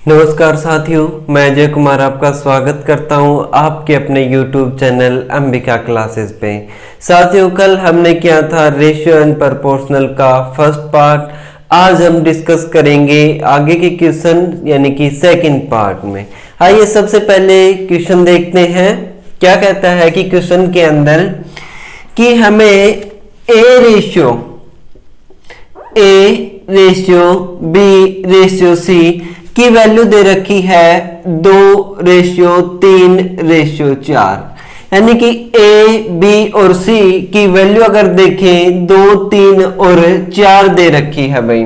नमस्कार साथियों, मैं अजय कुमार आपका स्वागत करता हूं आपके अपने YouTube चैनल अंबिका क्लासेस पे। साथियों, कल हमने किया था रेशियो एंड प्रोपोर्शनल का फर्स्ट पार्ट। आज हम डिस्कस करेंगे आगे के क्वेश्चन यानी कि सेकंड पार्ट में। आइए सबसे पहले क्वेश्चन देखते हैं। क्या कहता है कि क्वेश्चन के अंदर कि हमें A ratio B ratio C की वैल्यू दे रखी है 2:3:4, यानी कि ए बी और सी की वैल्यू अगर देखें 2, 3 और 4 दे रखी है भाई।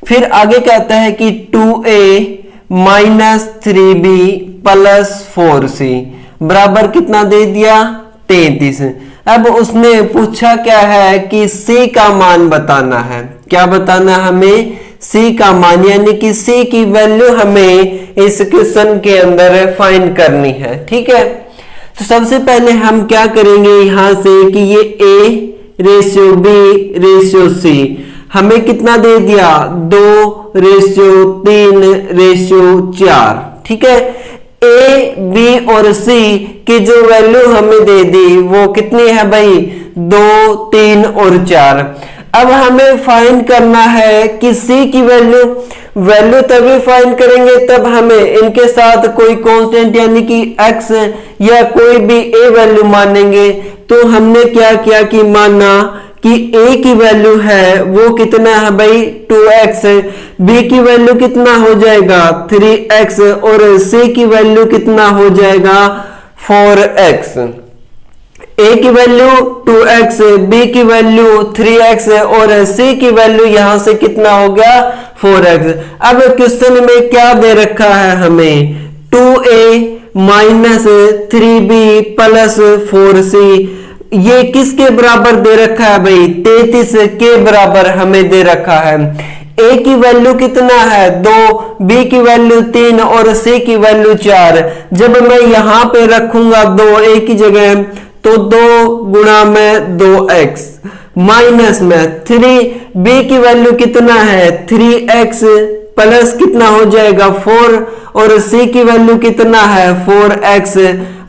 फिर आगे कहता है कि 2a - 3b + 4c बराबर कितना दे दिया 33। अब उसने पूछा क्या है कि c का मान बताना है। क्या बताना हमें? c का मान, यानी कि c की वैल्यू हमें इस क्वेश्चन के अंदर फाइंड करनी है। ठीक है, तो सबसे पहले हम क्या करेंगे यहां से कि ये a ratio b ratio c हमें कितना दे दिया 2:3:4। ठीक है, a b और c की जो वैल्यू हमें दे दी वो कितनी है भाई 2, 3 और 4। अब हमें फाइंड करना है कि c की वैल्यू तभी फाइंड करेंगे तब हमें इनके साथ कोई कांस्टेंट यानी कि x या कोई भी a वैल्यू मानेंगे। तो हमने क्या किया कि माना कि a की वैल्यू है वो कितना है भाई 2x, b की वैल्यू कितना हो जाएगा 3x और c की वैल्यू कितना हो जाएगा 4x। a की वैल्यू 2x, b की वैल्यू 3x और c की वैल्यू यहां से कितना हो गया 4x। अब क्वेश्चन में क्या दे रखा है हमें 2a - 3b + 4c, ये किसके बराबर दे रखा है भाई 33 के बराबर हमें दे रखा है। a की वैल्यू कितना है 2, b की वैल्यू 3 और c की वैल्यू 4। जब मैं यहां पे रखूंगा 2 a की जगह तो 2 × 2x माइनस में 3b की वैल्यू कितना है 3x प्लस कितना हो जाएगा 4 और c की वैल्यू कितना है 4x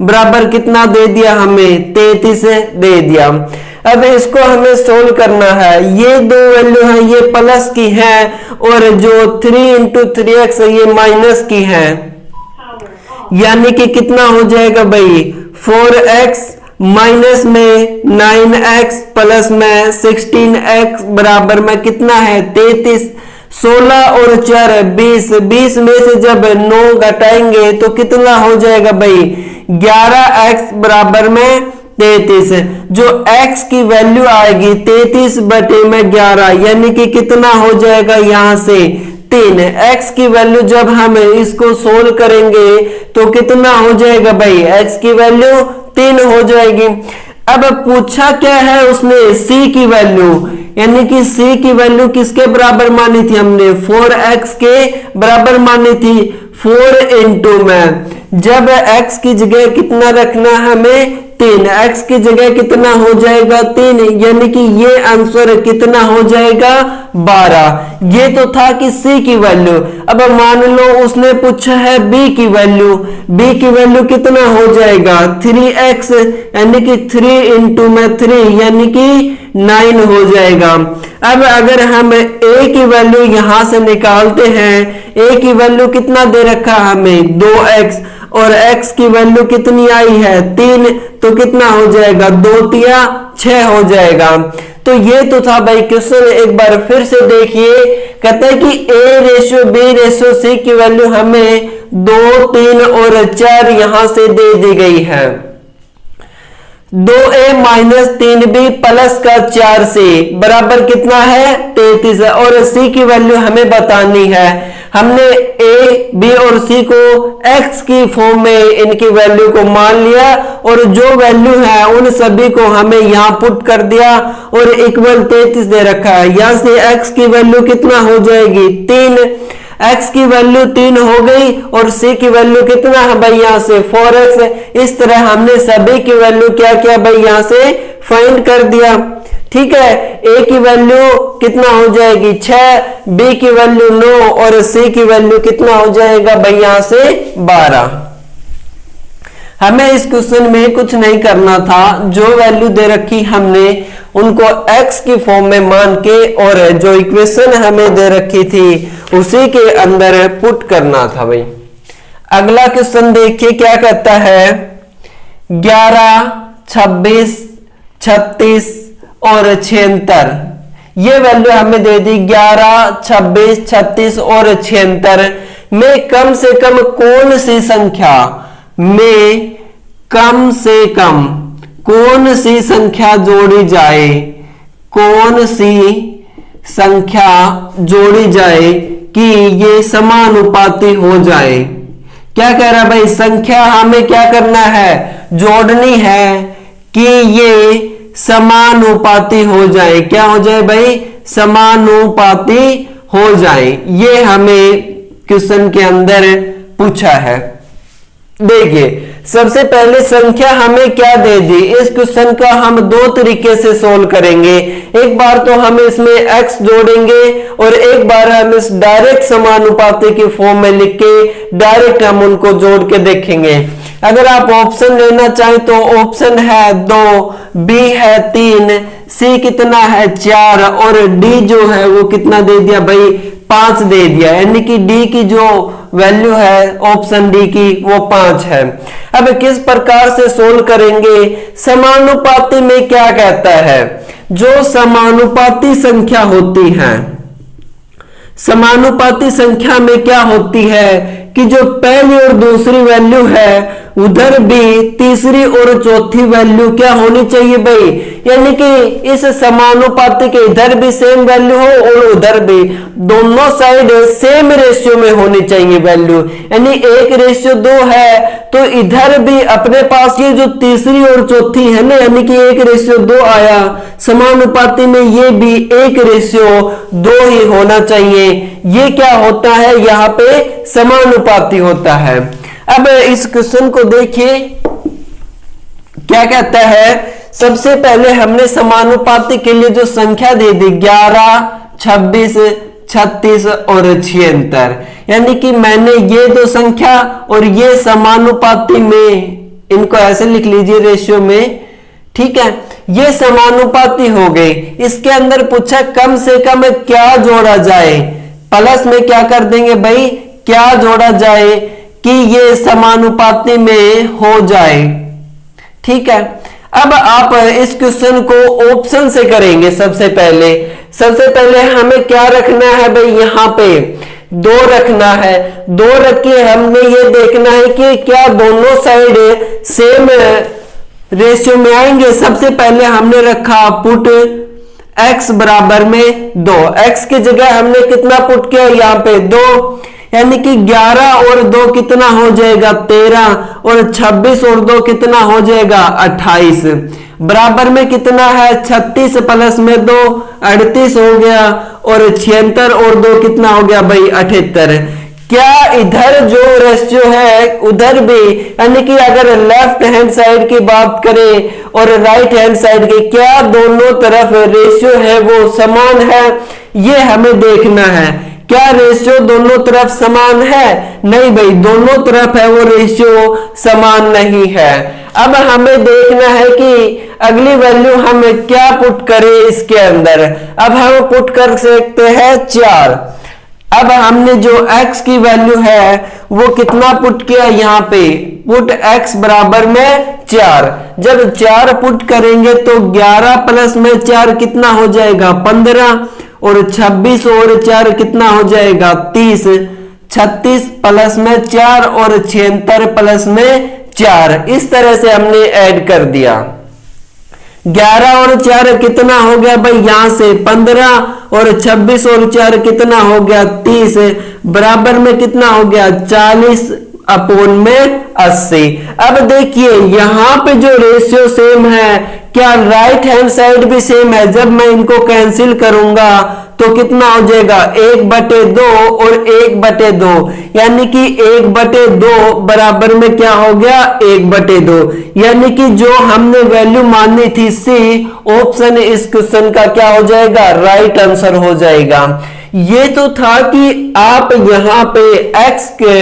बराबर कितना दे दिया हमें 33 दे दिया। अब इसको हमें सोल्व करना है। ये दो वैल्यू है ये प्लस की है और जो 3 × 3x ये माइनस की है, यानी कि कितना हो जाएगा भाई 4x माइनस में 9x प्लस में 16x बराबर में कितना है 33। 16 और 4 20, 20 में से जब 9 घटाएंगे तो कितना हो जाएगा भाई 11x बराबर में 33। जो x की वैल्यू आएगी 33/11 यानी कि कितना हो जाएगा यहां से 3। x की वैल्यू जब हम इसको सोल्व करेंगे तो कितना हो जाएगा भाई x की वैल्यू 3 हो जाएगी। अब पूछा क्या है उसने c की वैल्यू, यानी कि c की वैल्यू किसके बराबर मानी थी हमने 4x के बराबर मानी थी। 4 × में जब x की जगह कितना रखना हमें 3, x की जगह कितना हो जाएगा 3, यानी कि ये आंसर कितना हो जाएगा 12। ये तो था कि c की वैल्यू। अब मान लो उसने पूछा है b की वैल्यू, b की वैल्यू कितना हो जाएगा 3x यानी कि 3 × में 3 यानी कि 9 हो जाएगा। अब अगर हम a की वैल्यू यहां से निकालते हैं, a की वैल्यू कितना दे रखा हमें 2x और x की वैल्यू कितनी आई है 3, तो कितना हो जाएगा 2 × 6 हो जाएगा। तो ये तो था भाई क्वेश्चन। एक बार फिर से देखिए, कहता है कि a ratio b ratio c की वैल्यू हमें 2, 3 और 4 यहां से दे दी गई है। 2a - 3b प्लस का 4c बराबर कितना है 33 और c की वैल्यू हमें बतानी है। हमने a, b और c को x की फॉर्म में इनकी वैल्यू को मान लिया और जो वैल्यू है उन सभी को हमें यहां पुट कर दिया और इक्वल 33 दे रखा है। यहां से x की वैल्यू कितना हो जाएगी 3। x की वैल्यू 3 हो गई और c की वैल्यू कितना है भाई यहाँ से 4x। इस तरह हमने सभी की वैल्यू क्या किया भाई यहाँ से फाइंड कर दिया। ठीक है, a की वैल्यू कितना हो जाएगी 6, b की वैल्यू 9 और c की वैल्यू कितना हो जाएगा भाई यहाँ से 12। हमें इस क्वेश्चन में कुछ नहीं करना था, जो वैल्यू दे रखी हमने उनको x की फॉर्म में मान के और जो इक्वेशन हमें दे रखी थी उसी के अंदर पुट करना था भाई। अगला क्वेश्चन देखिए क्या कहता है, 11, 26, 36 और 76 ये वैल्यू हमें दे दी। 11, 26, 36 और 76 में कम से कम कौन सी संख्या में कम से कम कौन सी संख्या जोड़ी जाए, कौन सी संख्या जोड़ी जाए कि ये समानुपाती हो जाए। क्या कह रहा है भाई, संख्या हमें क्या करना है, जोड़नी है कि ये समानुपाती हो जाए। क्या हो जाए भाई, समानुपाती हो जाए। ये हमें क्वेश्चन के अंदर पूछा है। देखिए सबसे पहले संख्या हमें क्या दे दी, इस क्वेश्चन का हम दो तरीके से सोल्व करेंगे। एक बार तो हम इसमें x जोड़ेंगे और एक बार हम इस डायरेक्ट समानुपाती की फॉर्म में लिख के डायरेक्ट हम उनको जोड़ के देखेंगे। अगर आप ऑप्शन लेना चाहें तो ऑप्शन है 2, b है 3, c कितना है 4 और d जो है वो कितना दे दिया भाई 5 दे दिया, यानी कि d की जो वैल्यू है ऑप्शन डी की वो 5 है। अब किस प्रकार से सोल्व करेंगे, समानुपाती में क्या कहता है, जो समानुपाती संख्या होती है, समानुपाती संख्या में क्या होती है कि जो पहली और दूसरी वैल्यू है उधर भी तीसरी और चौथी वैल्यू क्या होनी चाहिए भाई, यानी कि इस समानुपाती के इधर भी सेम वैल्यू हो और उधर भी, दोनों साइड सेम रेशियो में होनी चाहिए वैल्यू। यानी 1:2 है तो इधर भी अपने पास ये जो तीसरी और चौथी है ना, यानी कि 1:2 आया, समानुपाती में ये भी 1:2 ही होना चाहिए। ये क्या होता है, यहाँ पे समानुपाती होता है। अब इस क्वेश्चन को देखिए क्या कहता है, सबसे पहले हमने समानुपाती के लिए जो संख्या दे दी 11, 26, 36 और 76, यानी कि मैंने ये दो संख्या और ये समानुपाती में, इनको ऐसे लिख लीजिए रेशियो में। ठीक है, ये समानुपाती हो गए। इसके अंदर पूछा कम से कम क्या जोड़ा जाए, प्लस में क्या कर देंगे भाई, क्या जोड़ा जाए कि ये समानुपाती में हो जाए। ठीक है, अब आप इस क्वेश्चन को ऑप्शन से करेंगे। सबसे पहले हमें क्या रखना है भाई, यहाँ पे 2 रखना है। 2 रख के हमने ये देखना है कि क्या दोनों साइड सेम रेशियो में आएंगे। सबसे पहले हमने रखा पुट x बराबर में 2, x की जगह हमने कितना पुट किया, यहाँ पे 2, यानी कि 11 और 2 कितना हो जाएगा 13 और 26 और 2 कितना हो जाएगा 28, बराबर में कितना है 36 प्लस में 2 38 हो गया और 76 और 2 कितना हो गया भाई 78। क्या इधर जो रेशियो है उधर भी, यानी कि अगर लेफ्ट हैंड साइड की बात करें और राइट हैंड साइड की, क्या दोनों तरफ रेशियो है वो समान है, ये हमें देखना है। क्या रेशियो दोनों तरफ समान है, नहीं भाई, दोनों तरफ है वो रेशियो समान नहीं है। अब हमें देखना है कि अगली वैल्यू हम क्या पुट करें इसके अंदर। अब हम पुट कर सकते हैं 4। अब हमने जो x की वैल्यू है वो कितना पुट किया, यहाँ पे पुट x बराबर में 4। जब 4 पुट करेंगे तो 11 प्लस में 4 कितना हो जाएगा 15 और 26 और 4 कितना हो जाएगा 30, 36 प्लस में 4 और 76 प्लस में 4। इस तरह से हमने ऐड कर दिया। 11 और 4 कितना हो गया भाई, यहां से 15 और 26 और 4 कितना हो गया 30, बराबर में कितना हो गया 40 अपोन में 80। अब देखिए यहाँ पे जो रेशियो सेम है, क्या राइट हैंड साइड भी सेम है? जब मैं इनको कैंसिल करूंगा तो कितना हो जाएगा, 1/2 और 1/2, यानी कि 1/2 बराबर में क्या हो गया, 1/2, यानी कि जो हमने वैल्यू मानी थी सी, ऑप्शन इस क्वेश्चन का क्या हो जाएगा, राइट आंसर हो जाएगा। ये तो था कि आप यहां पे x के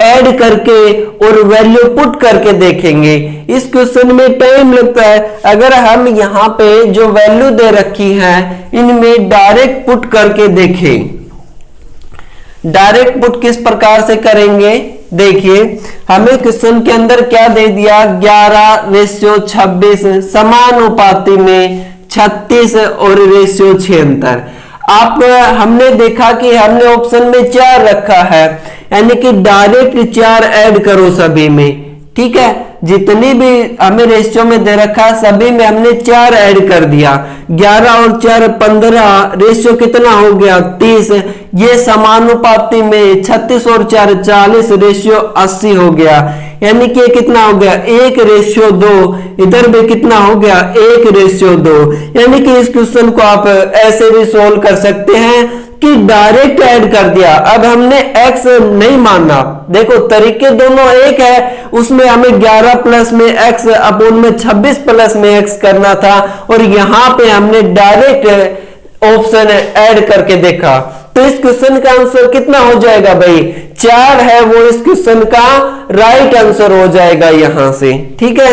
ऐड करके और वैल्यू पुट करके देखेंगे। इस क्वेश्चन में टाइम लगता है। अगर हम यहां पे जो वैल्यू दे रखी है इनमें डायरेक्ट पुट करके देखें, डायरेक्ट पुट किस प्रकार से करेंगे, देखिए हमें क्वेश्चन के अंदर क्या दे दिया, 11:26 समानुपाती में 36 और रेशियो 76। आप हमने देखा कि हमने ऑप्शन में 4 रखा है, यानी कि डायरेक्ट 4 ऐड करो सभी में, ठीक है, जितनी भी हमें रेशियो में दे रखा है सभी में हमने 4 ऐड कर दिया। 11 और 4 15, रेशियो कितना हो गया, 30। ये समानुपाती में 36 और 4 40, रेशियो 80 हो गया, यानी कि कितना हो गया, 1:2। इधर भी कितना हो गया, 1:2। यानी कि इस क्वेश्चन को आप ऐसे भी सोल्व कर सकते हैं कि डायरेक्ट ऐड कर दिया। अब हमने x नहीं माना, देखो तरीके दोनों एक है, उसमें हमें 11 प्लस में x अपोन में 26 प्लस में x करना था, और यहां पे हमने डायरेक्ट ऑप्शन ऐड करके देखा। तो इस क्वेश्चन का आंसर कितना हो जाएगा भाई, 4 है वो इस क्वेश्चन का राइट आंसर हो जाएगा यहां से, ठीक है।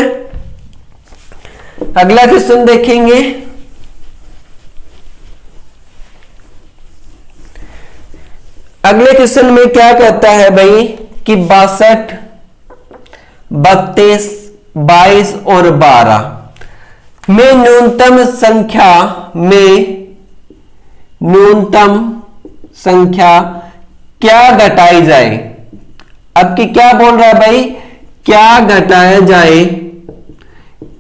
अगला क्वेश्चन देखेंगे। अगले क्वेश्चन में क्या कहता है भाई कि 62, 32, 22 और 12 में न्यूनतम संख्या क्या घटाई जाए। अब की क्या बोल रहा है भाई, क्या घटाया जाए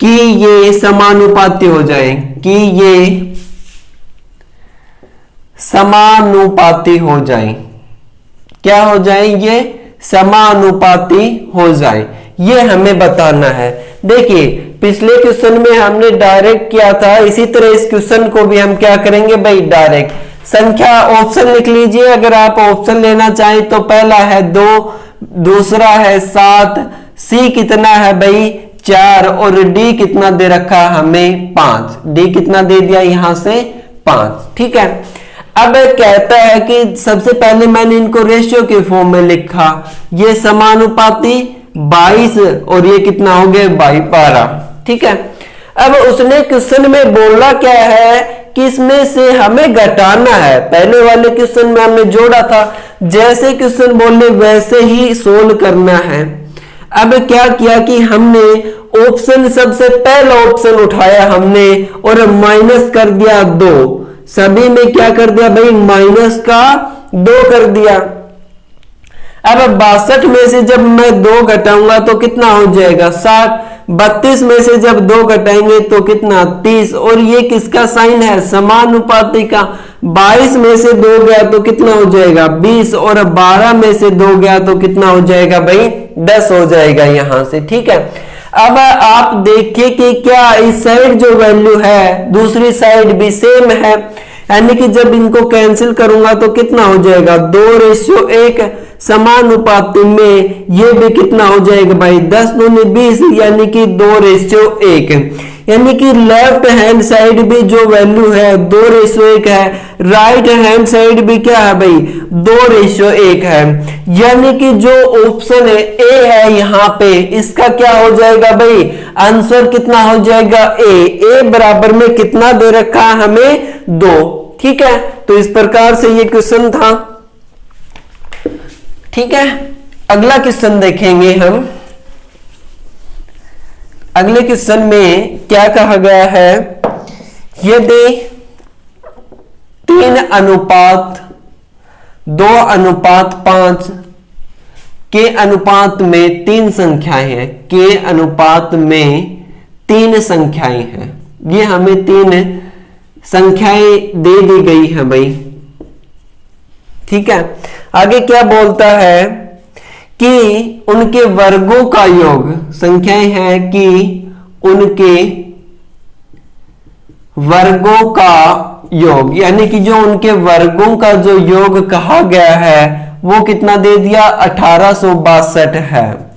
कि ये समानुपाती हो जाए, कि ये समानुपाती हो जाए, क्या हो जाए, ये समानुपाती हो जाए, ये हमें बताना है। देखिए पिछले क्वेश्चन में हमने डायरेक्ट किया था, इसी तरह इस क्वेश्चन को भी हम क्या करेंगे भाई, डायरेक्ट। संख्या ऑप्शन लिख लीजिए, अगर आप ऑप्शन लेना चाहें तो पहला है 2, दूसरा है 7, सी कितना है भाई 4, और डी कितना दे रखा हमें 5, डी कितना दे दिया यहां से 5, ठीक है। अब कहता है कि सबसे पहले मैंने इनको रेशियो के फॉर्म में लिखा, ये समानुपाती 22 और ये कितना हो गया 12, ठीक है। अब उसने क्वेश्चन में बोला क्या है कि इसमें से हमें घटाना है। पहले वाले क्वेश्चन में हमने जोड़ा था, जैसे क्वेश्चन बोले वैसे ही सोल्व करना है। अब क्या किया कि हमने ऑप्शन, सबसे पहला ऑप्शन उठाया हमने और माइनस कर दिया 2, सभी में क्या कर दिया भाई, माइनस का 2 कर दिया। अब 62 में से जब मैं 2 घटाऊंगा तो कितना हो जाएगा 60, 32 में से जब 2 घटाएंगे तो कितना 30, और ये किसका साइन है, समानुपाती का। 22 में से 2 गया तो कितना हो जाएगा 20, और 12 में से 2 गया तो कितना हो जाएगा भाई 10 हो जाएगा यहां से, ठीक है। अब आप देखिए कि क्या इस साइड जो वैल्यू है दूसरी साइड भी सेम है, यानी कि जब इनको कैंसिल करूंगा तो कितना हो जाएगा 2:1, समानुपाती में ये भी कितना हो जाएगा भाई 10 दूनी 20, यानी कि 2:1, यानी कि लेफ्ट हैंड साइड भी जो वैल्यू है 2:1 है, राइट हैंड साइड भी क्या है भाई 2:1 है, यानी कि जो ऑप्शन है ए है यहां पे, इसका क्या हो जाएगा भाई आंसर कितना हो जाएगा ए बराबर में कितना दे रखा है हमें 2, ठीक है। तो इस प्रकार से ये क्वेश्चन था, ठीक है। अगला क्वेश्चन देखेंगे हम। अगले क्वेश्चन में क्या कहा गया है, यदि 3:2:5 के अनुपात में 3 संख्याएं हैं, के अनुपात में 3 संख्याएं हैं, ये हमें 3 संख्याएं दे दी गई है भाई, ठीक है। आगे क्या बोलता है कि उनके वर्गों का योग, संख्याएं हैं कि उनके वर्गों का योग, यानी कि जो उनके वर्गों का जो योग कहा गया है वो कितना दे दिया, 1862 है।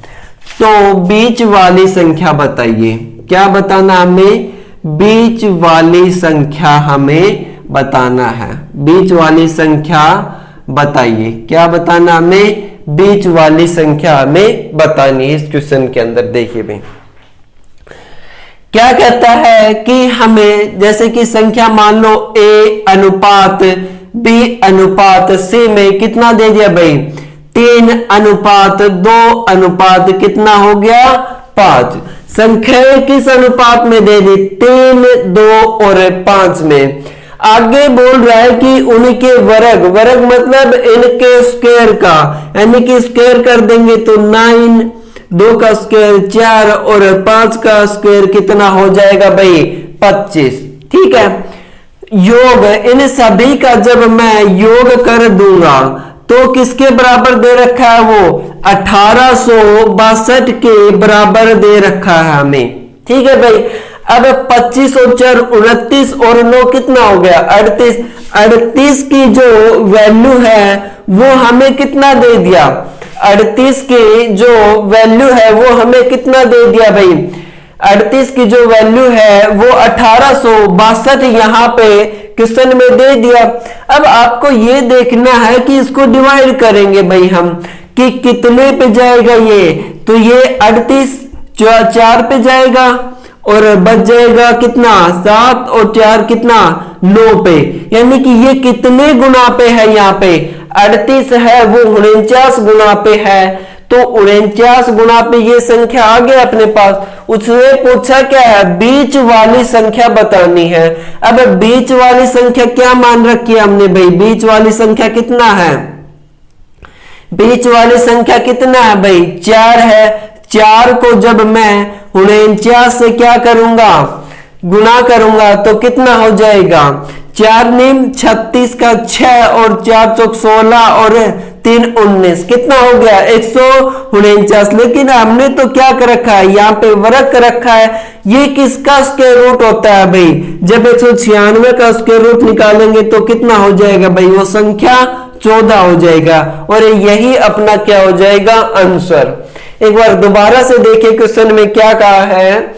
तो बीच वाली संख्या बताइए, क्या बताना हमें, बीच वाली संख्या हमें बताना है। बीच वाली संख्या बताइए, क्या बताना हमें, बीच वाली संख्या हमें बतानी है। इस क्वेश्चन के अंदर देखिए भाई क्या कहता है कि हमें, जैसे कि संख्या मान लो a अनुपात b अनुपात c में कितना दे दिया भाई, 3:2 अनुपात कितना हो गया, 5। संख्याएं किस अनुपात में दे दी, 3, 2 और 5 में। आगे बोल रहा है कि उनके वर्ग, वर्ग मतलब इनके स्क्वायर का, यानी कि स्क्वायर कर देंगे तो 9, 2 का स्क्वायर 4 और 5 का स्क्वायर कितना हो जाएगा भाई, 25। ठीक है, योग इन सभी का जब मैं योग कर दूंगा तो किसके बराबर दे रखा है, वो 1862 के बराबर दे रखा है हमें। ठीक है भाई, अब 25 और 4 29 और 9 कितना हो गया, 38। 38 की जो वैल्यू है वो हमें कितना दे दिया, 38 की जो वैल्यू है वो हमें कितना दे दिया भाई, 38 की जो वैल्यू है वो 1862 यहाँ पे क्वेश्चन में दे दिया। अब आपको ये देखना है कि इसको डिवाइड करेंगे भाई हम, कि कितने पे जाएगा ये, तो ये 38 4 पे जाएगा और बच जाएगा कितना, 7 और 4 कितना, 9 पे, यानी कि ये कितने गुना पे है, यहाँ पे 38 है वो 49 गुना पे है, तो 49 गुना पे ये संख्या आ गया अपने पास। उसने पूछा क्या है, बीच वाली संख्या बतानी है। अब बीच वाली संख्या क्या मान रखी है हमने भाई, बीच वाली संख्या कितना है, बीच वाली संख्या कितना है भाई, 4 है। 4 को जब मैं 49 से क्या करूंगा, गुना करूंगा तो कितना हो जाएगा, 4 नीम 36 का 6 और 4 चौक 16 और 3 19 कितना हो गया, 149। लेकिन हमने तो क्या कर रखा है, यहाँ पे वर्ग कर रखा है। ये किसका स्क्वायर रूट होता है भाई, जब 196 का स्क्वायर रूट निकालेंगे तो कितना हो जाएगा भाई, वो संख्या 14 हो जाएगा, और यही अपना क्या हो जाएगा, आंसर। एक बार दोबारा से देखिए क्वेश्चन में क्या कहा है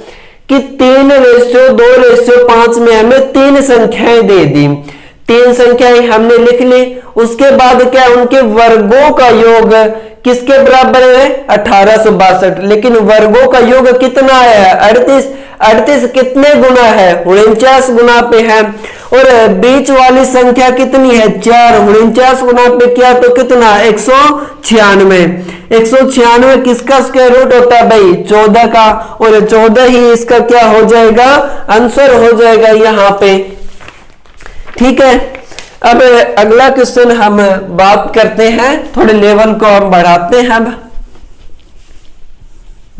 कि 3:2:5 में हमें 3 संख्याएं दे दी, 3 संख्याएं हमने लिख ली। उसके बाद क्या, उनके वर्गों का योग किसके बराबर है, 1862। लेकिन वर्गों का योग कितना है, 38। 38 कितने गुना है, 49 गुना पे है। और बीच वाली संख्या कितनी है, 4, 49 गुना पे किया तो कितना, 196। 196 किसका स्क्वायर रूट होता है भाई, 14 का, और 14 ही इसका क्या हो जाएगा, आंसर हो जाएगा यहाँ पे। ठीक है, अब अगला क्वेश्चन हम बात करते हैं, थोड़े लेवल को हम बढ़ाते हैं। अब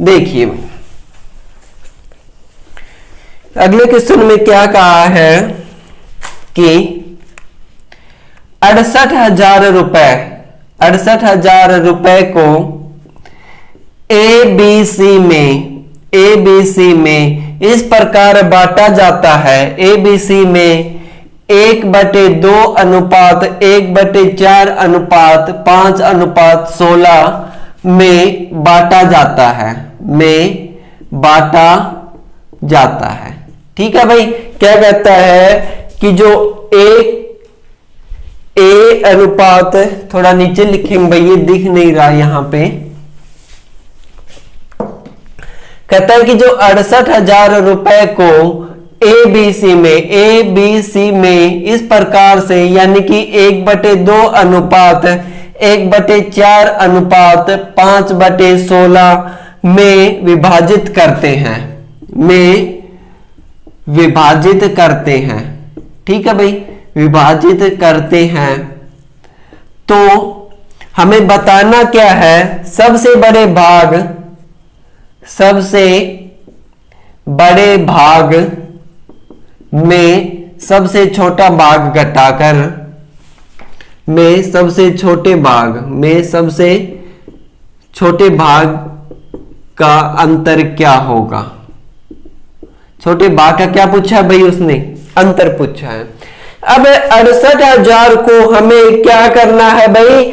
देखिए अगले क्वेश्चन में क्या कहा है कि 68,000 रुपए, 68,000 रुपए को ABC में इस प्रकार बांटा जाता है। ABC में 1/2 अनुपात 1/4 अनुपात 5:16 में बांटा जाता है, में बांटा जाता है। ठीक है भाई, क्या कहता है कि जो ए अनुपात, थोड़ा नीचे लिखेंगे भाई, ये दिख नहीं रहा यहां पे। कहता है कि जो 68,000 रुपए को ABC में इस प्रकार से, यानी कि 1/2 अनुपात 1/4 अनुपात 5/16 में विभाजित करते हैं, में विभाजित करते हैं। ठीक है भाई, विभाजित करते हैं, तो हमें बताना क्या है, सबसे बड़े भाग, सबसे बड़े भाग में सबसे छोटा भाग घटाकर, में सबसे छोटे भाग में सबसे छोटे भाग का अंतर क्या होगा। छोटे भाग का क्या पूछा है भाई, उसने अंतर पूछा है। अब 68,000 को हमें क्या करना है भाई,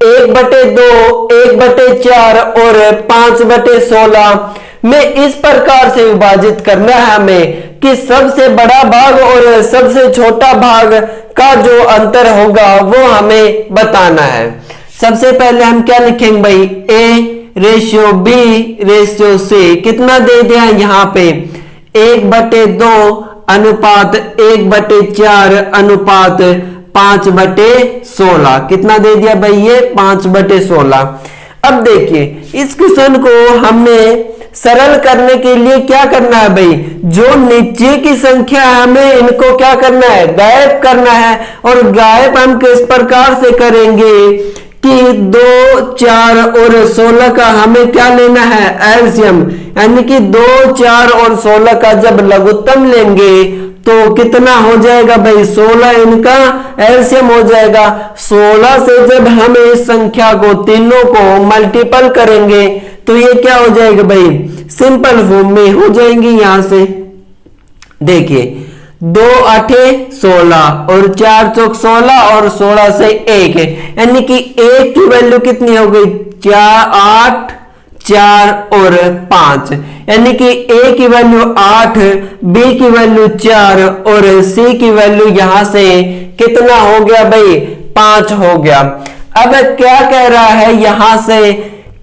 1/2, 1/4 और 5/16 में इस प्रकार से विभाजित करना है हमें कि सबसे बड़ा भाग और सबसे छोटा भाग का जो अंतर होगा वो हमें बताना है। सबसे पहले हम क्या लिखेंगे भाई, A/B/C कितना दे दिया यहाँ पे 1/2 अनुपात 1/4 अनुपात 5/16 कितना दे दिया भाई, ये 5/16। अब देखिए इस क्वेश्चन को हमने सरल करने के लिए क्या करना है भाई, जो नीचे की संख्या है हमें इनको क्या करना है, गायब करना है। और गायब हम किस प्रकार से करेंगे कि 2, 4 और 16 का हमें क्या लेना है, एलसीएम, यानी कि 2, 4 और 16 का जब लघुत्तम लेंगे तो कितना हो जाएगा भाई, 16 इनका एलसीएम हो जाएगा। 16 से जब हम इस संख्या को तीनों को मल्टीपल करेंगे तो ये क्या हो जाएगा भाई, सिंपल फॉर्म में हो जाएंगी। यहां से देखिए 2 8 16 और 4 चौक 16 और 16 से 1 है, यानी कि 1 की वैल्यू कितनी हो गई, 4 8 4 और 5, यानी कि A की वैल्यू 8, B की वैल्यू 4 और C की वैल्यू यहां से कितना हो गया भाई, 5 हो गया। अब क्या कह रहा है यहां से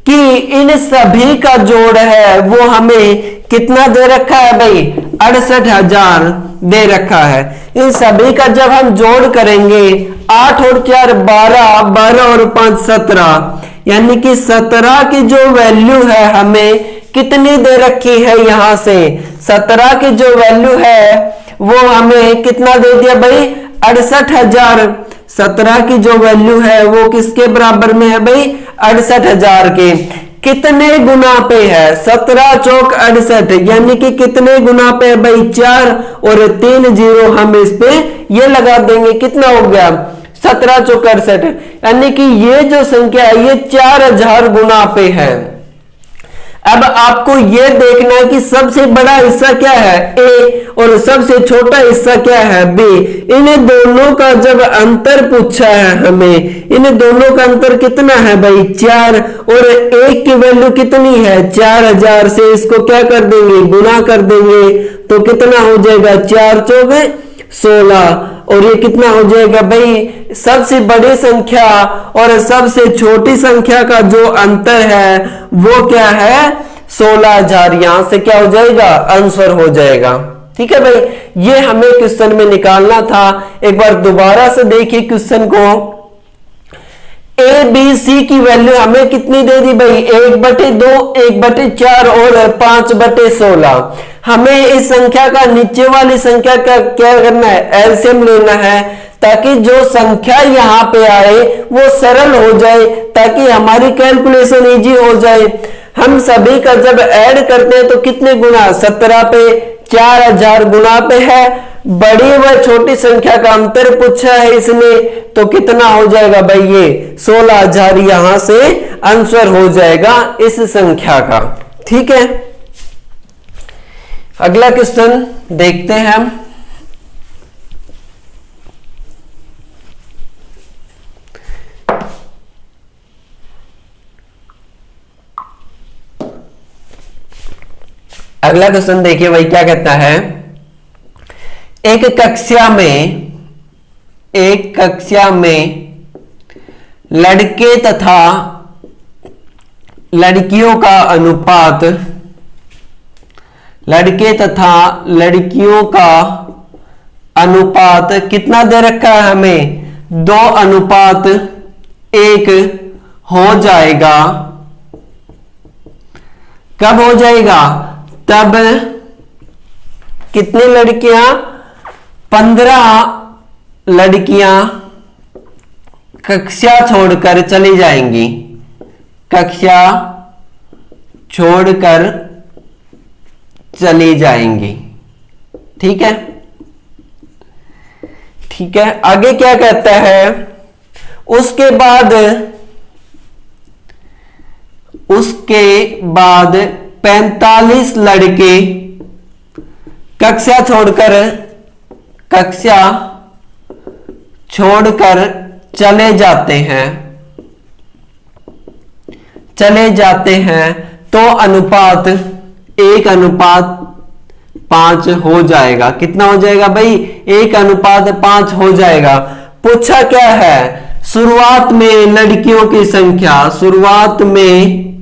कि इन सभी का जोड़ है वो हमें कितना दे रखा है भाई, 68,000 दे रखा है। इन सभी का जब हम जोड़ करेंगे 8 और 4 12, 12 और 5 17, यानी कि 17 की जो वैल्यू है हमें कितनी दे रखी है, यहां से 17 की जो वैल्यू है वो हमें कितना दे दिया भाई, 68,000। 17 की जो वैल्यू है वो किसके बराबर में है भाई, 68,000 के। कितने गुना पे है, 17 चौक 68, यानी कि कितने गुना पे है भाई, 4 और 3 जीरो हम इस पे ये लगा देंगे, कितना हो गया 17 चौक 68, यानी कि ये जो संख्या है ये 4000 गुना पे है। अब आपको यह देखना है कि सबसे बड़ा हिस्सा क्या है, ए, और सबसे छोटा हिस्सा क्या है, बी। इन दोनों का जब अंतर पूछा है हमें, इन दोनों का अंतर कितना है भाई, 4, और एक की वैल्यू कितनी है 4000 से इसको क्या कर देंगे, गुना कर देंगे, तो कितना हो जाएगा 4 चौक 16, और ये कितना हो जाएगा भाई, सबसे बड़ी संख्या और सबसे छोटी संख्या का जो अंतर है वो क्या है, 16,000। यहां से क्या हो जाएगा, आंसर हो जाएगा। ठीक है भाई, ये हमें क्वेश्चन में निकालना था। एक बार दोबारा से देखिए क्वेश्चन को। ए बी सी की वैल्यू हमें कितनी दे दी भाई, 1/2, 1/4 और 5/16। हमें इस संख्या का नीचे वाली संख्या का क्या करना है, एलसीएम लेना है, ताकि जो संख्या यहाँ पे आए वो सरल हो जाए, ताकि हमारी कैलकुलेशन इजी हो जाए। हम सभी का जब ऐड करते हैं तो कितने गुना, 17 पे 4000 गुना पे है। बड़ी व छोटी संख्या का अंतर पूछा है इसने, तो कितना हो जाएगा भाई, ये 16,000 यहां से आंसर हो जाएगा इस संख्या का। ठीक है, अगला क्वेश्चन देखते हैं हम। अगला क्वेश्चन देखिए भाई, क्या कहता है, एक कक्षा में लड़के तथा लड़कियों का अनुपात, लड़के तथा लड़कियों का अनुपात कितना दे रखा है हमें, 2:1 हो जाएगा। कब हो जाएगा, तब कितनी लड़कियां, 15 लड़कियां कक्षा छोड़कर चली जाएंगी, कक्षा छोड़कर चली जाएंगी। ठीक है, ठीक है, आगे क्या कहता है, उसके बाद 45 लड़के कक्षा छोड़कर चले जाते हैं तो अनुपात 1:5 हो जाएगा। कितना हो जाएगा भाई? 1:5 हो जाएगा। पूछा क्या है? शुरुआत में लड़कियों की संख्या, शुरुआत में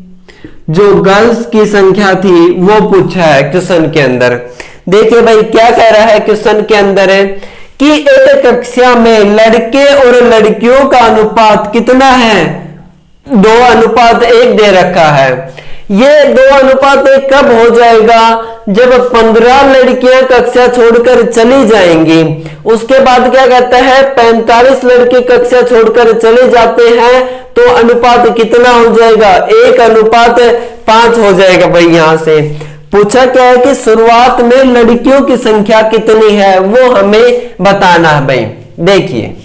जो गर्ल्स की संख्या थी वो पूछा है क्वेश्चन के अंदर। देखिए भाई क्या कह रहा है क्वेश्चन के अंदर है कि एक कक्षा में लड़के और लड़कियों का अनुपात कितना है? 2:1 दे रखा है। ये 2:1 कब हो जाएगा? जब 15 लड़कियां कक्षा छोड़कर चली जाएंगी। उसके बाद क्या कहता है? 45 लड़के कक्षा छोड़कर चले जाते हैं तो अनुपात कितना हो जाएगा? 1:5 हो जाएगा भाई। यहां से पूछा क्या है कि शुरुआत में लड़कियों की संख्या कितनी है वो हमें बताना है भाई। देखिए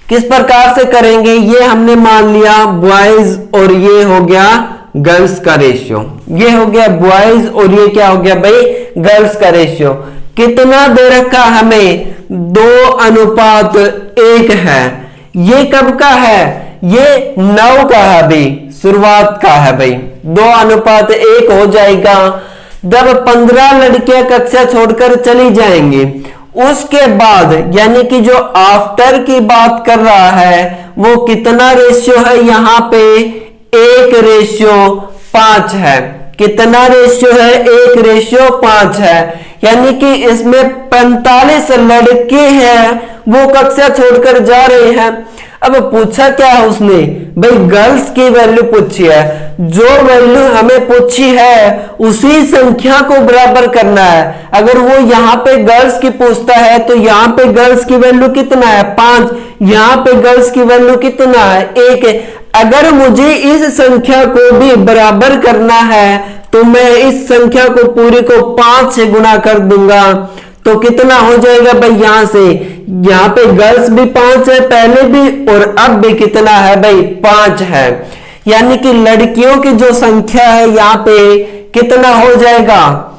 किस प्रकार से करेंगे। ये हमने मान लिया बॉयज और ये हो गया गर्ल्स का रेशियो। ये हो गया बॉयज और ये क्या हो गया भाई? गर्ल्स का रेशियो। कितना दे रखा हमें? 2:1 है। ये कब का है? ये 9 का है भाई, शुरुआत का है भाई। 2:1 हो जाएगा जब 15 लड़कियां कक्षा छोड़कर चली जाएंगी। उसके बाद यानी कि जो आफ्टर की बात कर रहा है वो कितना रेशियो है? यहां पे 1:5 है। कितना रेशियो है? 1:5 है। यानी कि इसमें 45 लड़के हैं वो कक्षा छोड़कर जा रहे हैं। अब पूछा क्या है उसने? भाई गर्ल्स की वैल्यू पूछी है। जो वैल्यू हमें पूछी है उसी संख्या को बराबर करना है। अगर वो यहाँ पे गर्ल्स की पूछता है तो यहाँ पे गर्ल्स की वैल्यू कितना है? 5। यहाँ पे गर्ल्स की वैल्यू कितना है? 1 है। अगर मुझे इस संख्या को भी बराबर करना है तो मैं इस संख्या को पूरी को 5 से गुणा कर दूंगा तो कितना हो जाएगा भाई? यहां से यहाँ पे गर्ल्स भी 5 है पहले भी और अब भी कितना है भाई? 5 है। यानी कि लड़कियों की जो संख्या है यहाँ पे कितना हो जाएगा?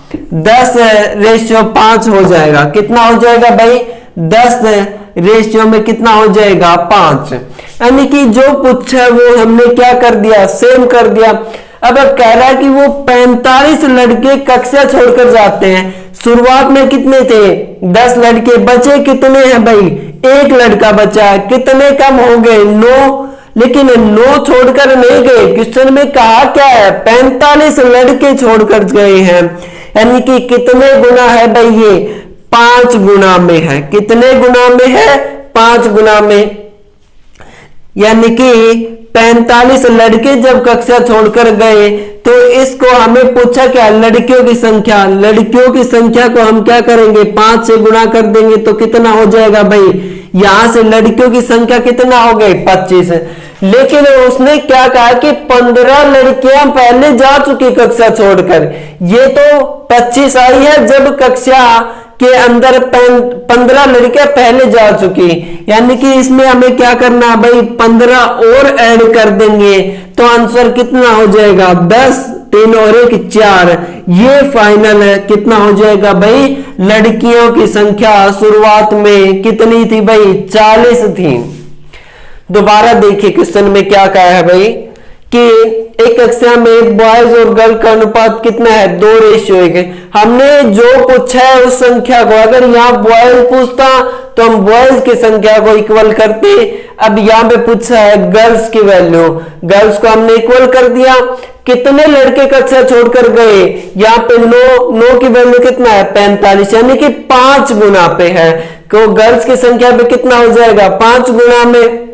10:5 हो जाएगा। कितना हो जाएगा भाई? 10 रेशियो में कितना हो जाएगा? 5। यानी कि जो पूछा है वो हमने क्या कर दिया? सेम कर दिया। अब कह रहा है कि वो 45 लड़के कक्षा छोड़कर जाते हैं। शुरुआत में कितने थे? 10 लड़के। बचे कितने हैं भाई? 1 लड़का बचा है। कितने कम हो गए? 9। लेकिन 9 छोड़कर नहीं गए। क्वेश्चन में कहा क्या है? 45 लड़के छोड़कर गए हैं। यानी कि कितने गुना है भाई? ये 5 गुना में है। कितने गुना में है? 5 गुना में। यानी कि 45 लड़के जब कक्षा छोड़कर गए तो इसको हमें पूछा क्या? लड़कियों की संख्या। लड़कियों की संख्या को हम क्या करेंगे? 5 से गुणा कर देंगे तो कितना हो जाएगा भाई? यहां से लड़कियों की संख्या कितना हो गई? 25। लेकिन उसने क्या कहा कि 15 लड़कियां पहले जा चुकी कक्षा छोड़कर। ये तो 25 आई है जब कक्षा के अंदर 15 लड़कियां पहले जा चुकी। यानी कि इसमें हमें क्या करना है भाई? 15 और ऐड कर देंगे तो आंसर कितना हो जाएगा? 10। 3 और 1 4। ये फाइनल है। कितना हो जाएगा भाई? लड़कियों की संख्या शुरुआत में कितनी थी भाई? 40 थी। दोबारा देखिए क्वेश्चन में क्या कहा है भाई कि एक कक्षा में बॉयज और गर्ल का अनुपात कितना है? 2:1। हमने जो पूछा है उस संख्या को, अगर यहाँ बॉयज पूछता तो हम बॉयज की संख्या को इक्वल करते। अब यहाँ पे पूछा है गर्ल्स की वैल्यू। गर्ल्स को हमने इक्वल कर दिया। कितने लड़के कक्षा छोड़कर गए? यहाँ पे 9 की वैल्यू कितना है? 45। यानी कि 5 गुना पे है। तो गर्ल्स की संख्या पे कितना हो जाएगा? 5 गुना में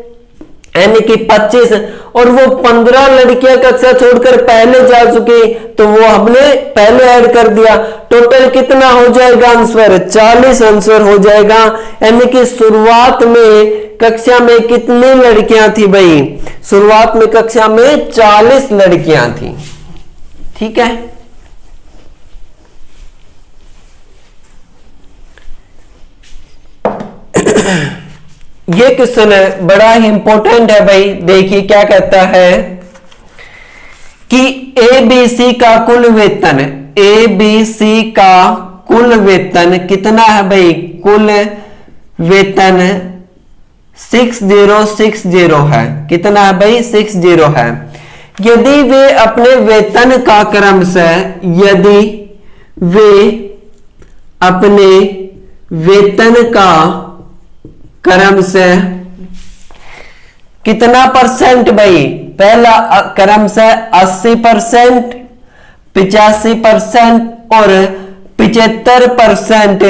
यानी कि 25। और वो 15 लड़कियां कक्षा छोड़कर पहले जा चुकी तो वो हमने पहले ऐड कर दिया। टोटल कितना हो जाएगा आंसर? 40 आंसर हो जाएगा। यानी कि शुरुआत में कक्षा में कितनी लड़कियां थी भाई? शुरुआत में कक्षा में 40 लड़कियां थी। ठीक है। ये क्वेश्चन है बड़ा ही इंपॉर्टेंट है भाई। देखिए क्या कहता है कि एबीसी का कुल वेतन, एबीसी का कुल वेतन कितना है भाई, कुल वेतन 6060 है। कितना है भाई, 60 है। यदि वे अपने वेतन का क्रमशः, यदि वे अपने वेतन का क्रमशः कितना परसेंट भाई, पहला क्रमशः 80%, 85% और 75%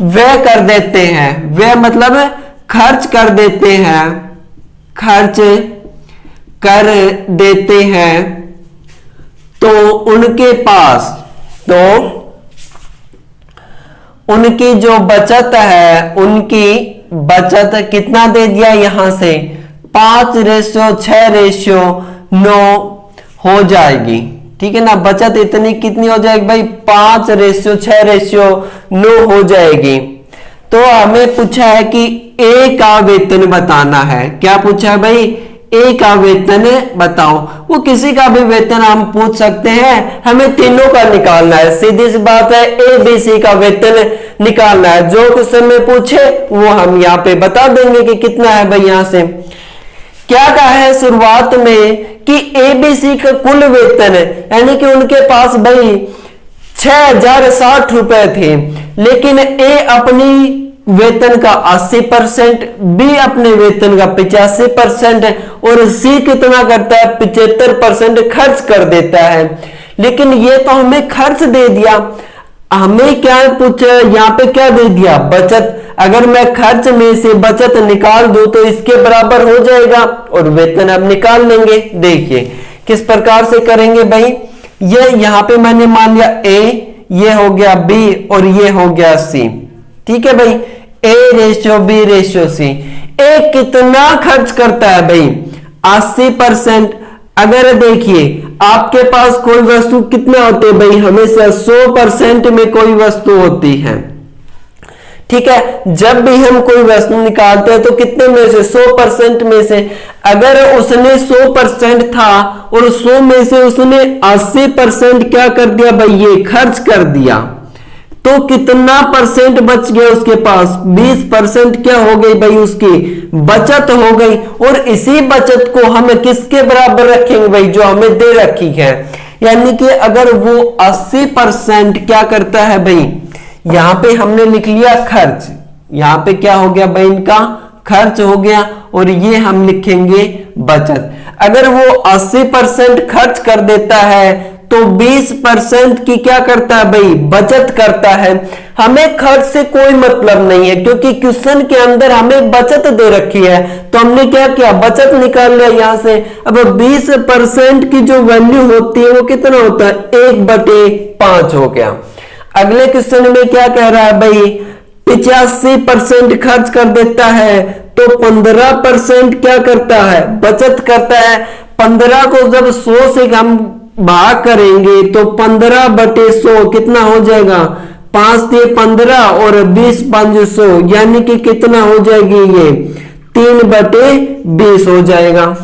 वे कर देते हैं, वे मतलब खर्च कर देते हैं, खर्च कर देते हैं, तो उनके पास, तो उनकी जो बचत है, उनकी बचत कितना दे दिया यहां से, 5:6:9 हो जाएगी। ठीक है ना, बचत इतनी कितनी हो जाएगी भाई, 5:6:9 हो जाएगी। तो हमें पूछा है कि ए का वेतन बताना है। क्या पूछा है भाई, ए का वेतन बताओ। वो किसी का भी वेतन हम पूछ सकते हैं, हमें तीनों का निकालना है। सीधी सी बात है, ए बी सी का वेतन निकालना है। जो क्वेश्चन में पूछे वो हम यहाँ पे बता देंगे कि कितना है भाई। यहां से क्या कहा है शुरुआत में कि एबीसी का कुल वेतन यानी कि उनके पास भाई 6060 रुपए थे, लेकिन ए अपनी वेतन का 80%, बी अपने वेतन का 85% और सी कितना करता है, 75% खर्च कर देता है। लेकिन ये तो हमें खर्च दे दिया, हमें क्या पूछा यहाँ पे, क्या दे दिया, बचत। अगर मैं खर्च में से बचत निकाल दूं तो इसके बराबर हो जाएगा और वेतन अब निकाल लेंगे। देखिए किस प्रकार से करेंगे भाई, ये यहां पे मैंने मान लिया ए, ये हो गया बी और ये हो गया सी। ठीक है भाई, A:B:C। ए कितना खर्च करता है भाई, 80%। अगर देखिए आपके पास कोई वस्तु कितना होते है भाई, हमेशा 100% में कोई वस्तु होती है। ठीक है, जब भी हम कोई वस्तु निकालते हैं तो कितने में से, 100% में से। अगर उसने 100% था और 100 में से उसने 80% क्या कर दिया भाई, ये खर्च कर दिया, तो कितना परसेंट बच गया उसके पास, 20% क्या हो गई भाई, उसकी बचत हो गई। और इसी बचत को हम किसके बराबर रखेंगे भाई, जो हमें दे रखी है। यानी कि अगर वो 80% क्या करता है भाई, यहां पे हमने लिख लिया खर्च, यहां पे क्या हो गया भाई, इनका खर्च हो गया और ये हम लिखेंगे बचत। अगर वो 80% खर्च कर देता है तो 20% की क्या करता है भाई, बचत करता है। हमें खर्च से कोई मतलब नहीं है क्योंकि क्वेश्चन के अंदर हमें बचत दे रखी है, तो हमने क्या किया, बचत निकाल लिया यहां से। अब 20% की जो वैल्यू होती है वो कितना होता है, 1/5 हो गया। अगले क्वेश्चन में क्या कह रहा है भाई, 85% खर्च कर देता है तो 15% क्या करता है, बचत करता है। 15 को जब 100 से हम भाग करेंगे तो 15/100 कितना हो जाएगा, 5×15 और 20×500 यानी कि कितना हो जाएगी, ये 3/20 हो जाएगा।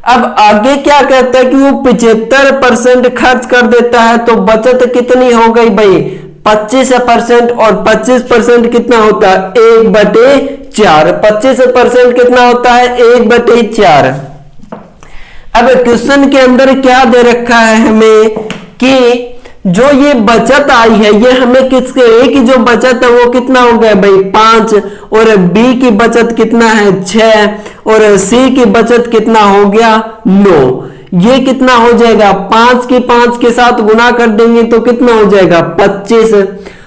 अब आगे क्या कहता है कि वो 75% खर्च कर देता है तो बचत कितनी हो गई भाई, 25%। और 25% कितना होता है, 1/4। 25% कितना होता है, 1/4। अब क्वेश्चन के अंदर क्या दे रखा है हमें कि जो ये बचत आई है ये हमें किसके, ए की जो बचत है वो कितना हो गया भाई, 5 और बी की बचत कितना है, 6 और सी की बचत कितना हो गया, 9। ये कितना हो जाएगा, 5 की 5 के साथ गुना कर देंगे तो कितना हो जाएगा, 25।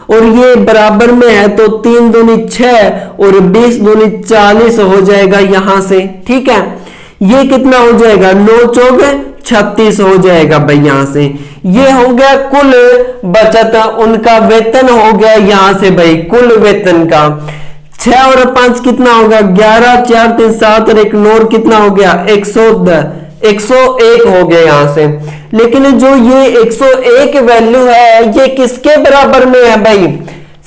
और ये बराबर में है तो 3 दूनी 6 और 20 दूनी 40 हो जाएगा यहां से। ठीक है, ये कितना हो जाएगा, 9 चौक 36 हो जाएगा भाई यहां से। ये हो गया कुल बचत, उनका वेतन हो गया यहां से भाई, कुल वेतन का। 6 और 5 कितना होगा, 11, 4, 3, 7 और 1 9 कितना हो गया, 101 हो गया यहां से। लेकिन जो ये 101 वैल्यू है ये किसके बराबर में है भाई,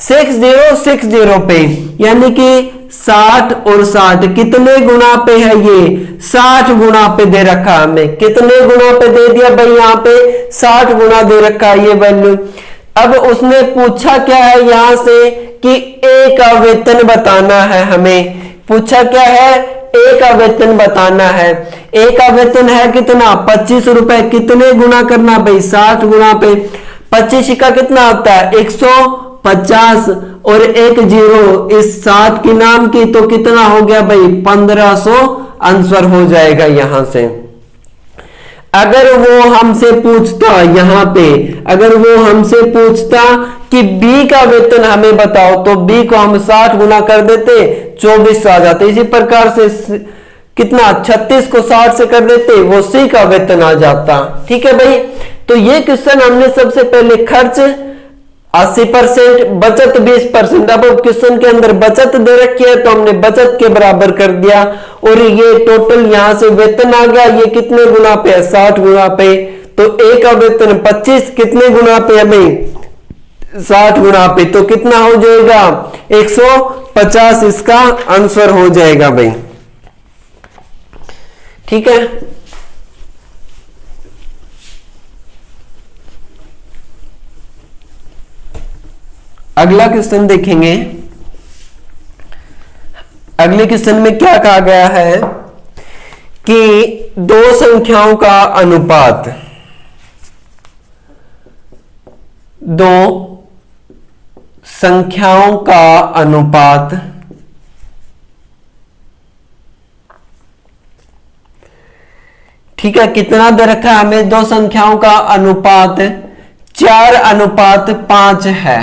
6060 पे, यानी कि 60 और 60 कितने गुना पे है? ये 60 गुना पे दे रखा हमें। कितने गुना पे दे दिया भाई? यहाँ पे 60 गुना दे रखा है ये वैल्यू। अब उसने पूछा क्या है यहां से कि ए का वेतन बताना है। हमें पूछा क्या है? ए का वेतन बताना है। ए का वेतन है कितना? 25 रुपए। कितने गुना करना भाई? 60 गुना पे 25 का कितना होता है? 150 और एक जीरो इस 60 की नाम की तो कितना हो गया भाई? 1500 आंसर हो जाएगा यहां से। अगर वो हमसे पूछता यहां पे, अगर वो हमसे पूछता कि बी का वेतन हमें बताओ, तो बी को हम 60 गुना कर देते, 24 आ जाते। इसी प्रकार से कितना? 36 को 60 से कर देते, वो सी का वेतन आ जाता। ठीक है भाई। तो ये क्वेश्चन हमने सबसे पहले खर्च 80%, बचत 20%। अब क्वेश्चन के अंदर बचत दे रखी है तो हमने बचत के बराबर कर दिया, और ये टोटल यहां से वेतन आ गया। ये कितने गुना पे है? 60 गुना पे। तो ए का वेतन 25 कितने गुना पे है भाई? 60 गुना पे। तो कितना हो जाएगा? 150 इसका आंसर हो जाएगा भाई। ठीक है। अगला क्वेश्चन देखेंगे। अगले क्वेश्चन में क्या कहा गया है कि दो संख्याओं का अनुपात, दो संख्याओं का अनुपात ठीक है, कितना दे रखा है हमें? दो संख्याओं का अनुपात 4:5 है।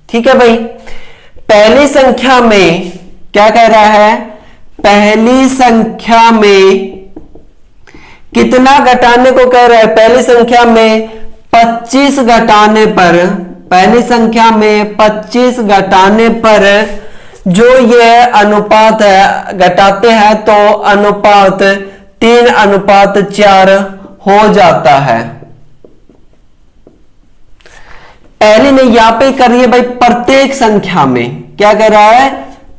ठीक है भाई। पहली संख्या में क्या कह रहा है? पहली संख्या में कितना घटाने को कह रहा है? पहली संख्या में 25 घटाने पर, पहली संख्या में 25 घटाने पर जो यह अनुपात है, घटाते हैं तो अनुपात 3:4 हो जाता है। पहले ने यहां पे कर रही है भाई प्रत्येक संख्या में। क्या कर रहा है?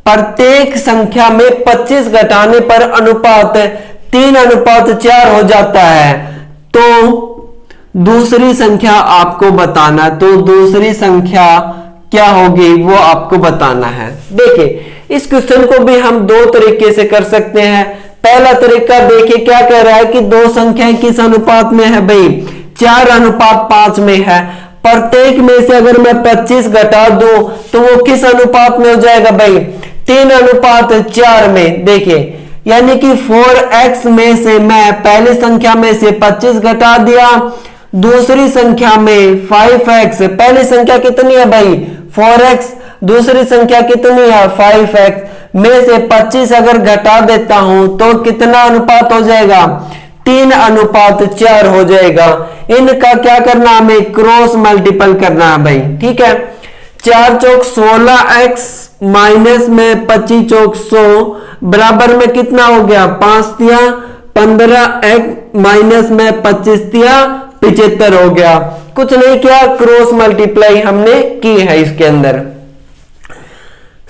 प्रत्येक संख्या में 25 घटाने पर अनुपात 3:4 हो जाता है। तो दूसरी संख्या आपको बताना, तो दूसरी संख्या क्या होगी वो आपको बताना है। देखिए, इस क्वेश्चन को भी हम दो तरीके से कर सकते हैं। पहला तरीका देखिए क्या कह रहा है कि दो संख्याएं किस अनुपात में है भाई? 4:5 में है। प्रत्येक में से अगर मैं 25 घटा दूं तो वो किस अनुपात में हो जाएगा भाई? 3:4 में। देखिए, यानी कि 4x में से मैं पहली संख्या में से 25 घटा दिया, दूसरी संख्या में 5x। पहली संख्या कितनी है भाई? 4x। दूसरी संख्या कितनी है? 5x में से 25 अगर घटा देता हूं तो कितना अनुपात हो जाएगा? 3:4 हो जाएगा। इनका क्या करना? हमें क्रॉस मल्टीपल करना है भाई। ठीक है। 4 चौक 16x माइनस में 25 चौक 100 बराबर में कितना हो गया? 5 तिया 15x माइनस में 25 तिया 75 हो गया। कुछ नहीं किया, क्रॉस मल्टीप्लाई हमने की है इसके अंदर।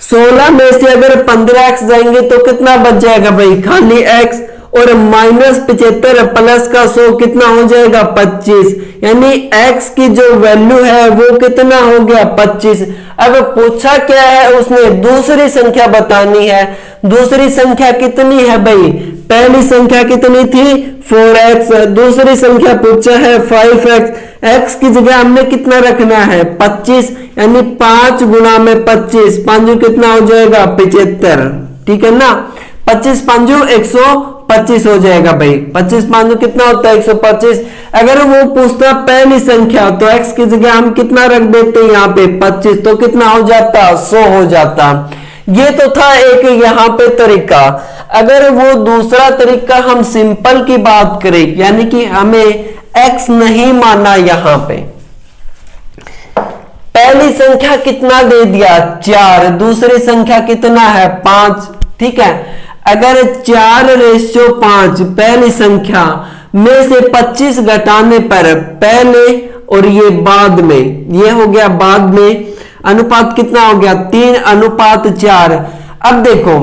16 में से अगर 15x जाएंगे तो कितना बच जाएगा भाई? खाली x, और माइनस 75 प्लस का 100 कितना हो जाएगा? 25। यानी x की जो वैल्यू है वो कितना हो गया? 25। अब पूछा क्या है उसने? दूसरी संख्या बतानी है। दूसरी संख्या कितनी है भाई? पहली संख्या कितनी थी? 4x। दूसरी संख्या पूछा है 5x। x की जगह हमने कितना रखना है? 25। यानी 5 गुना में 25, 5 कितना हो जाएगा? 75। ठीक है ना। 25 5 125 हो जाएगा भाई। 25 5 कितना होता है? 125। अगर वो पूछता पहली संख्या तो x की जगह हम कितना रख देते हैं यहाँ पे? 25। तो कितना हो जाता? 100 हो जाता। ये तो था एक यहाँ पे तरीका। अगर वो दूसरा तरीका हम सिंपल की बात करें, यानी कि हमें x नहीं माना यहाँ पे, पहली संख्या कितना दे दिया? 4। दूसरी संख्या कितना है? 5। ठीक है। अगर 4:5 पहली संख्या में से 25 घटाने पर, पहले और ये बाद में, ये हो गया बाद में, अनुपात कितना हो गया? 3:4। अब देखो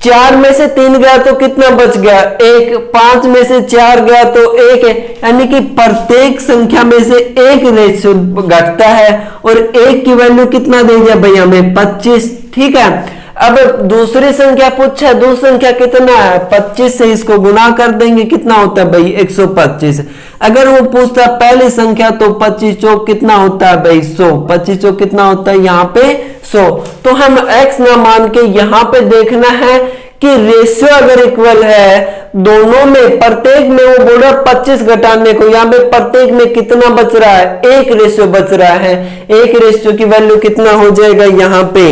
4 में से 3 गया तो कितना बच गया 1, 5 में से 4 गया तो 1 है, यानी कि प्रत्येक संख्या में से एक रेशियो घटता है और 1 की वैल्यू कितना दे दिया भाई हमें 25। ठीक है, अब दूसरी संख्या पूछा, दूसरी संख्या कितना है 25 से इसको गुना कर देंगे, कितना होता है भाई 125। अगर वो पूछता है पहली संख्या तो 25 चौक कितना होता है भाई 100, 25 चौक कितना होता है यहाँ पे 100। तो हम x ना मान के यहाँ पे देखना है कि रेशियो अगर इक्वल है दोनों में, प्रत्येक में वो बोल रहा 25 घटाने को, यहाँ पे प्रत्येक में कितना बच रहा है 1 रेशियो बच रहा है। 1 रेशियो की वैल्यू कितना हो जाएगा, यहाँ पे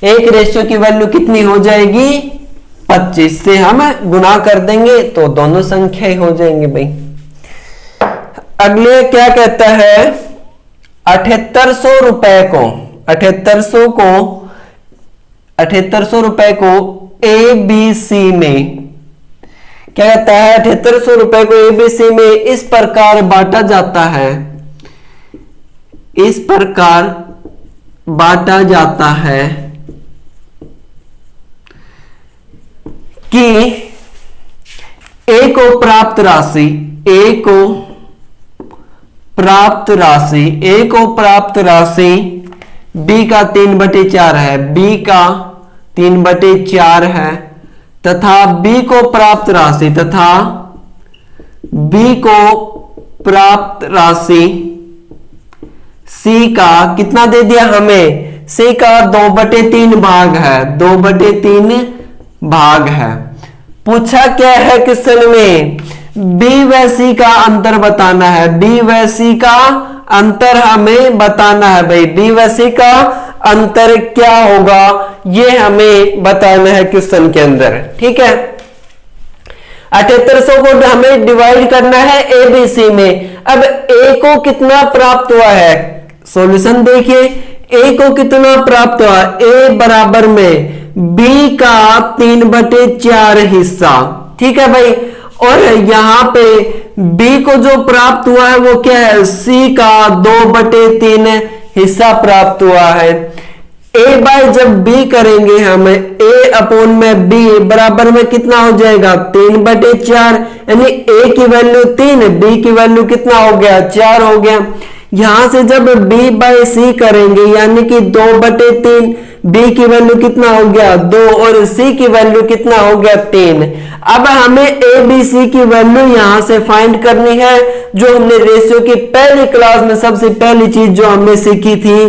1 रेशियो की वैल्यू कितनी हो जाएगी 25 से हम गुना कर देंगे तो दोनों संख्या हो जाएंगे भाई। अगले क्या कहता है 7800 रुपए को 7800 रुपए को ए बी सी में क्या कहता है 7800 रुपए को ए बी सी में इस प्रकार बांटा जाता है, इस प्रकार बांटा जाता है कि ए को प्राप्त राशि बी का 3/4 है, बी का 3/4 है, तथा बी को प्राप्त राशि सी का कितना दे दिया हमें, सी का 2/3 भाग है, 2/3 भाग है। पूछा क्या है क्वेश्चन में बी व सी का अंतर बताना है, बी व सी का अंतर हमें बताना है भाई। बी व सी का अंतर क्या होगा ये हमें बताना है क्वेश्चन के अंदर। ठीक है, 7800 को हमें डिवाइड करना है ए बी सी में। अब ए को कितना प्राप्त हुआ है, सॉल्यूशन देखिए, ए को कितना प्राप्त हुआ, ए बराबर में बी का 3/4 हिस्सा। ठीक है भाई, और यहां पे बी को जो प्राप्त हुआ है वो क्या है, सी का 2/3 हिस्सा प्राप्त हुआ है। ए बाय जब बी करेंगे हम, ए अपॉन में बी बराबर में कितना हो जाएगा 3/4, यानी ए की वैल्यू 3, बी की वैल्यू कितना हो गया 4 हो गया। यहां से जब b बाय सी करेंगे यानी कि 2/3, b की वैल्यू कितना हो गया 2 और c की वैल्यू कितना हो गया 3। अब हमें a b c की वैल्यू यहां से फाइंड करनी है, जो हमने रेशियो की पहली क्लास में सबसे पहली चीज जो हमने सीखी थी,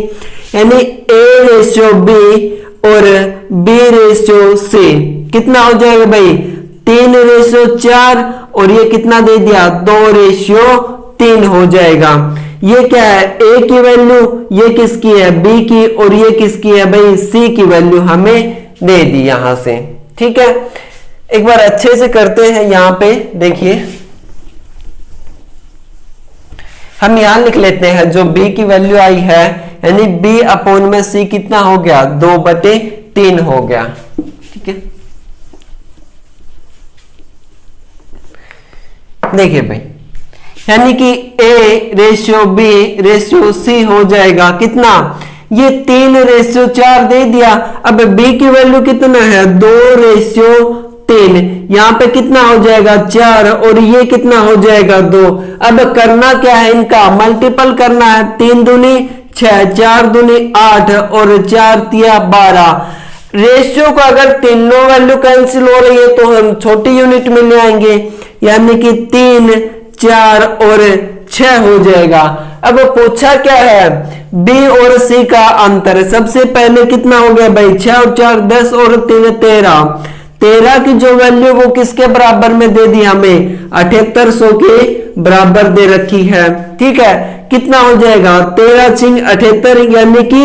यानी a रेशियो b और b रेशियो c। कितना हो जाएगा भाई 3 रेशियो 4 और ये कितना दे दिया 2 रेशियो 3 हो जाएगा। ये क्या है a की वैल्यू, ये किसकी है b की, और ये किसकी है भाई c की वैल्यू हमें दे दी यहां से। ठीक है, एक बार अच्छे से करते हैं। यहां पे देखिए हम यहां लिख लेते हैं जो b की वैल्यू आई है, यानी b अपॉन में c कितना हो गया 2/3 हो गया। ठीक है, देखिए भाई, यानी कि a ratio b ratio c हो जाएगा कितना, ये 3 रेशियो 4 दे दिया। अब b की वैल्यू कितना है 2 रेशियो 3, यहां पे कितना हो जाएगा 4 और ये कितना हो जाएगा 2। अब करना क्या है, इनका मल्टीपल करना है, 3 दूनी 6, 4 दूनी 8 और 4 तिया 12। रेशियो को अगर तीनों वैल्यू कैंसिल हो रही है तो हम छोटी यूनिट में ले आएंगे, यानी कि 3, 4 और 6 हो जाएगा। अब पूछा क्या है b और c का अंतर, सबसे पहले कितना हो गया भाई 6 और 4 10 और 3 13 की जो वैल्यू वो किसके बराबर में दे दी हमें 7800 के बराबर दे रखी है। ठीक है, कितना हो जाएगा 13 × 78 यानी कि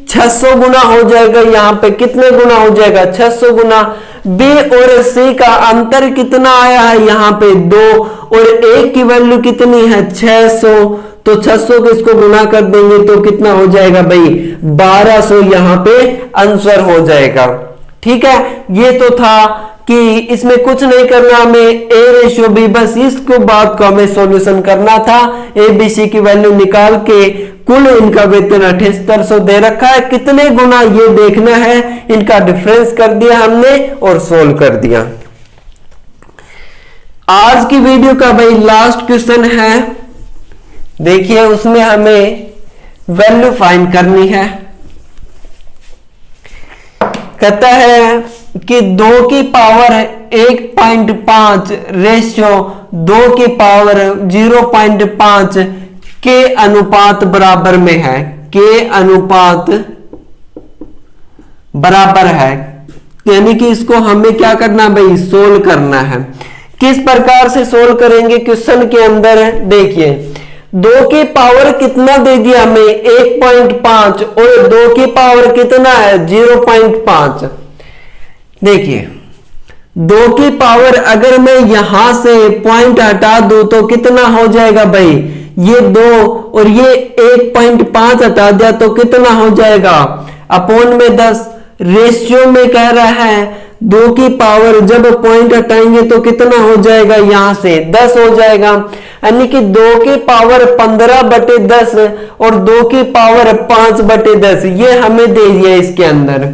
600 गुना हो जाएगा। यहाँ पे कितने गुना हो जाएगा 600 गुना। b और c का अंतर कितना आया है यहाँ पे 2 और a की वैल्यू कितनी है 600, तो 600 को इसको गुना कर देंगे तो कितना हो जाएगा भाई 1200 यहाँ पे आंसर हो जाएगा। ठीक है, ये तो था कि इसमें कुछ नहीं करना, हमें ए रेशियो बी, बस इसको बात को हमें सॉल्यूशन करना था। ए बी सी की वैल्यू निकाल के कुल इनका वेतन 7800 दे रखा है, कितने गुना ये देखना है, इनका डिफरेंस कर दिया हमने और सोल्व कर दिया। आज की वीडियो का भाई लास्ट क्वेश्चन है, देखिए उसमें हमें वैल्यू फाइंड करनी है। कहता है कि 2 की पावर 1.5 रेशियो 2 की पावर 0.5 के अनुपात बराबर में है, के अनुपात बराबर है, यानी कि इसको हमें क्या करना भाई, सोल्व करना है। किस प्रकार से सोल्व करेंगे क्वेश्चन के अंदर, देखिए 2 की पावर कितना दे दिया हमें 1.5 और 2 की पावर कितना है 0.5। देखिए 2 की पावर अगर मैं यहां से पॉइंट हटा दूं तो कितना हो जाएगा भाई, ये 2 और ये 1.5 हटा दिया तो कितना हो जाएगा अपॉन में 10। रेशियो में कह रहा है 2 की पावर जब पॉइंट हटाएंगे तो कितना हो जाएगा, यहां से 10 हो जाएगा, यानी कि 2 की पावर 15/10 और 2 की पावर 5/10 ये हमें दे दिया इसके अंदर।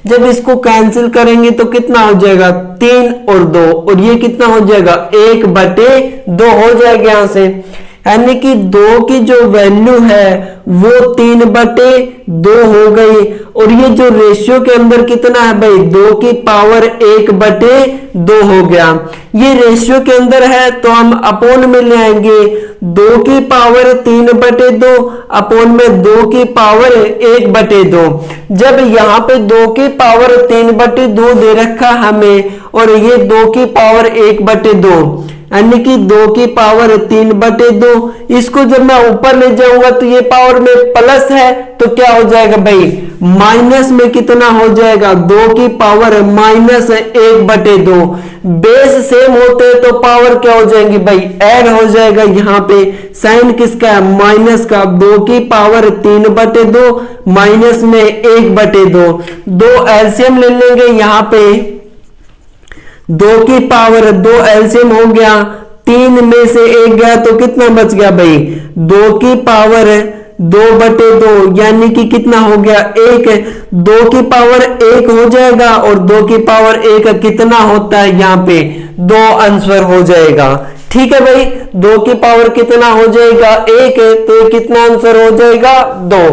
जब इसको कैंसिल करेंगे तो कितना हो जाएगा 3 और 2 और ये कितना हो जाएगा 1/2 हो जाएगा यहां से, यानी कि 2 की जो वैल्यू है वो 3/2 हो गई। और ये जो रेशियो के अंदर कितना है भाई 2 की पावर 1/2 हो गया। ये रेशियो के अंदर है तो हम अपोन में ले आएंगे 2 की पावर 3/2 अपोन में 2 की पावर 1/2। जब यहाँ पे 2 की पावर 3/2 दे रखा हमें और ये 2 की पावर 1/2 यानी कि 2 की पावर 3/2, इसको जब मैं ऊपर ले जाऊंगा तो ये पावर में प्लस है तो क्या हो जाएगा भाई माइनस में कितना हो जाएगा 2 की पावर -1/2। बेस सेम होते हैं तो पावर क्या हो जाएंगी भाई ऐड हो जाएगा। यहाँ पे साइन किसका है माइनस का, 2 की पावर 3/2 माइनस में 1/2। 2 एलसीएम ले लेंगे, यहाँ पे 2 की पावर 2 एलसीएम हो गया, 3 में से 1 गया तो कितना बच गया भाई 2 की पावर 2/2 यानी कि कितना हो गया 1। 2 की पावर 1 हो जाएगा और 2 की पावर 1 कितना होता है यहाँ पे 2 आंसर हो जाएगा। ठीक है भाई 2 की पावर कितना हो जाएगा 1 तो कितना आंसर हो जाएगा 2।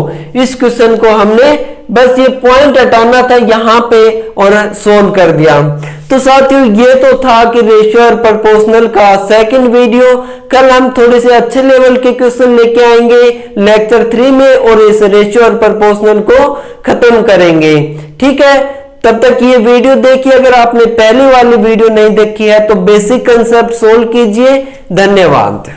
इस क्वेश्चन को हमने बस ये पॉइंट हटाना था यहाँ पे और सोल्व कर दिया। तो साथियों ये तो था कि रेशियो और प्रोपोर्शनल का सेकंड वीडियो। कल हम थोड़े से अच्छे लेवल के क्वेश्चन लेके आएंगे लेक्चर 3 में और इस रेशियो और प्रोपोर्शनल को खत्म करेंगे। ठीक है तब तक ये वीडियो देखिए, अगर आपने पहली वाली वीडियो नहीं देखी है तो बेसिक कंसेप्ट सोल्व कीजिए। धन्यवाद।